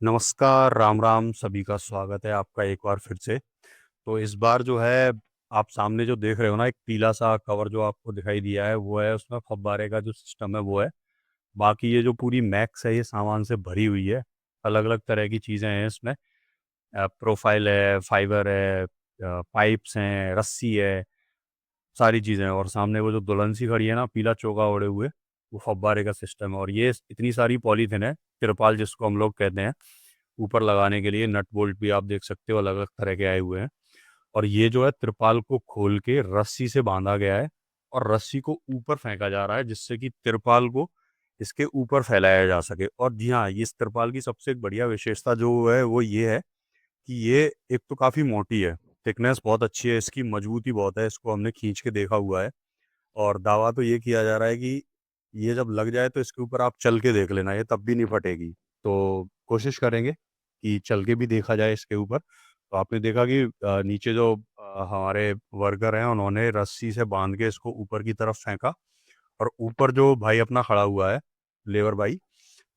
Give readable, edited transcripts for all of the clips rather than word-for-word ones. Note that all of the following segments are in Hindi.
नमस्कार, राम राम, सभी का स्वागत है आपका एक बार फिर से। तो इस बार जो है आप सामने जो देख रहे हो ना, एक पीला सा कवर जो आपको दिखाई दिया है वो है, उसमें फव्वारे का जो सिस्टम है वो है। बाकी ये जो पूरी मैक्स है ये सामान से भरी हुई है। अलग अलग तरह की चीज़ें हैं इसमें। प्रोफाइल है, फाइबर है, पाइप्स हैं, रस्सी है, सारी चीज़ें हैं। और सामने वो जो दुल्हन सी खड़ी है ना, पीला चोगा ओढ़े हुए, वो फव्वारे का सिस्टम है। और ये इतनी सारी पॉलीथिन है, तिरपाल जिसको हम लोग कहते हैं, ऊपर लगाने के लिए। नट बोल्ट भी आप देख सकते हो अलग अलग तरह के आए हुए हैं। और ये जो है त्रिपाल को खोल के रस्सी से बांधा गया है और रस्सी को ऊपर फेंका जा रहा है, जिससे कि त्रिपाल को इसके ऊपर फैलाया जा सके। और जी हाँ, ये इस त्रिपाल की सबसे एक बढ़िया विशेषता जो है वो ये है कि ये एक तो काफ़ी मोटी है, थिकनेस बहुत अच्छी है, इसकी मजबूती बहुत है, इसको हमने खींच के देखा हुआ है। और दावा तो ये किया जा रहा है कि ये जब लग जाए तो इसके ऊपर आप चल के देख लेना, ये तब भी नहीं फटेगी। तो कोशिश करेंगे कि चल के भी देखा जाए इसके ऊपर। तो आपने देखा कि नीचे जो हमारे वर्कर हैं उन्होंने रस्सी से बांध के इसको ऊपर की तरफ फेंका। और ऊपर जो भाई अपना खड़ा हुआ है, लेबर भाई,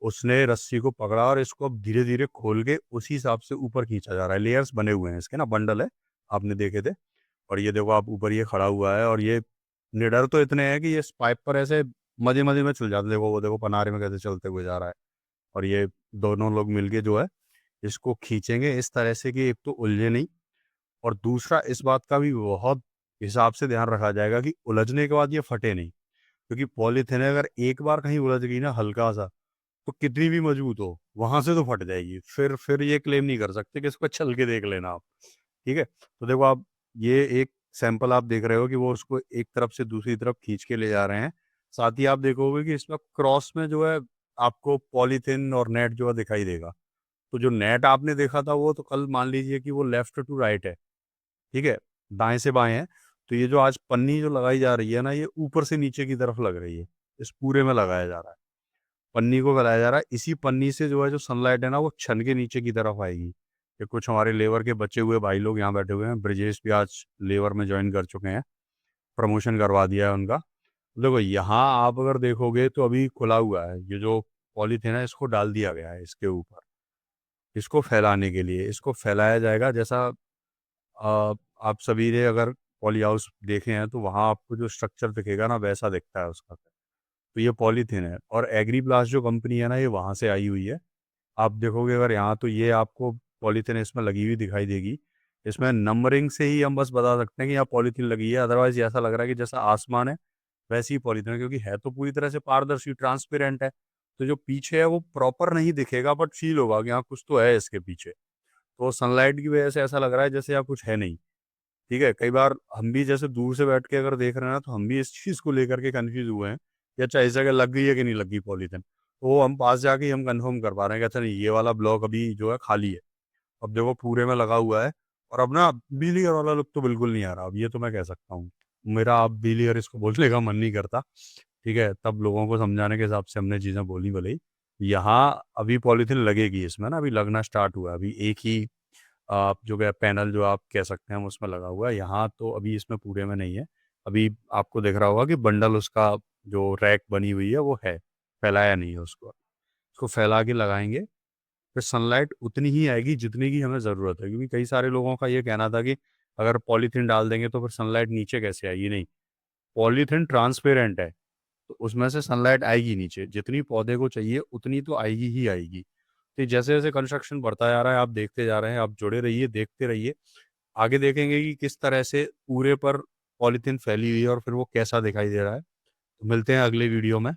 उसने रस्सी को पकड़ा और इसको अब धीरे धीरे खोल के उसी हिसाब से ऊपर खींचा जा रहा है। लेयर्स बने हुए हैं इसके ना, बंडल है, आपने देखे थे। और ये देखो आप, ऊपर ये खड़ा हुआ है और ये निडर तो इतने हैं कि ये इस पाइप पर ऐसे मजे मजे में चल जाते। देखो वो, देखो पनारे में कैसे चलते हुए जा रहा है। और ये दोनों लोग मिलके जो है इसको खींचेंगे इस तरह से कि एक तो उलझे नहीं, और दूसरा इस बात का भी बहुत हिसाब से ध्यान रखा जाएगा कि उलझने के बाद ये फटे नहीं। क्योंकि पॉलीथिन अगर एक बार कहीं उलझ गई ना हल्का सा, तो कितनी भी मजबूत हो वहां से तो फट जाएगी। फिर ये क्लेम नहीं कर सकते कि इसको छल के देख लेना आप। ठीक है, तो देखो आप, ये एक सैंपल आप देख रहे हो कि वो उसको एक तरफ से दूसरी तरफ खींच के ले जा रहे हैं। साथ ही आप देखोगे कि इसमें क्रॉस में जो है आपको पॉलीथिन और नेट जो है दिखाई देगा। तो जो नेट आपने देखा था वो तो कल मान लीजिए कि वो लेफ्ट टू राइट है, ठीक है, दाएं से बाएं है। तो ये जो आज पन्नी जो लगाई जा रही है ना, ये ऊपर से नीचे की तरफ लग रही है, इस पूरे में लगाया जा रहा है। पन्नी को गलाया जा रहा है, इसी पन्नी से जो है जो सनलाइट है ना वो छन के नीचे की तरफ आएगी। ये कुछ हमारे लेबर के बचे हुए भाई लोग यहाँ बैठे हुए हैं, ब्रजेश भी आज लेबर में ज्वाइन कर चुके हैं, प्रमोशन करवा दिया है उनका। देखो यहाँ आप अगर देखोगे तो अभी खुला हुआ है, ये जो पॉलीथीन है इसको डाल दिया गया है इसके ऊपर, इसको फैलाने के लिए। इसको फैलाया जाएगा जैसा आप सभी ने अगर पॉली हाउस देखे हैं तो वहाँ आपको जो स्ट्रक्चर दिखेगा ना वैसा दिखता है उसका। तो ये पॉलीथीन है और एग्री प्लास जो कंपनी है ना ये वहाँ से आई हुई है। आप देखोगे अगर यहाँ, तो ये आपको पॉलीथीन इसमें लगी हुई दिखाई देगी। इसमें नंबरिंग से ही हम बस बता सकते हैं कि यहाँ पॉलीथीन लगी है, अदरवाइज ऐसा लग रहा है कि जैसा आसमान है वैसी ही पॉलीथीन है, क्योंकि है तो पूरी तरह से पारदर्शी, ट्रांसपेरेंट है। तो जो पीछे है वो प्रॉपर नहीं दिखेगा, बट फील होगा कि यहाँ कुछ तो है इसके पीछे। तो सनलाइट की वजह से ऐसा लग रहा है जैसे यहाँ कुछ है नहीं। ठीक है, कई बार हम भी जैसे दूर से बैठ के अगर देख रहे हैं ना, तो हम भी इस चीज़ को लेकर के कंफ्यूज हुए हैं कि अच्छा इस जगह लग गई है कि नहीं लग गई पॉलीथिन। तो हम पास जाके ही हम कंफर्म कर पा रहे हैं कि अच्छा नहीं, ये वाला ब्लॉक अभी जो है खाली है। अब देखो पूरे में लगा हुआ है। और अब ना बिजली घर वाला लुक तो बिल्कुल नहीं आ रहा, अब ये तो मैं कह सकता हूँ। मेरा अब बिजली घर इसको बोलने का मन नहीं करता। ठीक है, तब लोगों को समझाने के हिसाब से हमने चीज़ें बोली भले ही। यहाँ अभी पॉलीथिन लगेगी इसमें ना, अभी लगना स्टार्ट हुआ है। अभी एक ही आप जो है पैनल जो आप कह सकते हैं उसमें लगा हुआ है। यहाँ तो अभी इसमें पूरे में नहीं है। अभी आपको दिख रहा होगा कि बंडल उसका जो रैक बनी हुई है वो है, फैलाया नहीं है उसको। उसको फैला के लगाएंगे, फिर सनलाइट उतनी ही आएगी जितनी की हमें ज़रूरत है। क्योंकि कई सारे लोगों का ये कहना था कि अगर पॉलीथीन डाल देंगे तो फिर सनलाइट नीचे कैसे आएगी। नहीं, पॉलीथीन ट्रांसपेरेंट है, तो उसमें से सनलाइट आएगी नीचे, जितनी पौधे को चाहिए उतनी तो आएगी ही आएगी। तो जैसे जैसे कंस्ट्रक्शन बढ़ता जा रहा है आप देखते जा रहे हैं, आप जुड़े रहिए, देखते रहिए। आगे देखेंगे कि किस तरह से पूरे पर पॉलीथीन फैली हुई है और फिर वो कैसा दिखाई दे रहा है। तो मिलते हैं अगले वीडियो में।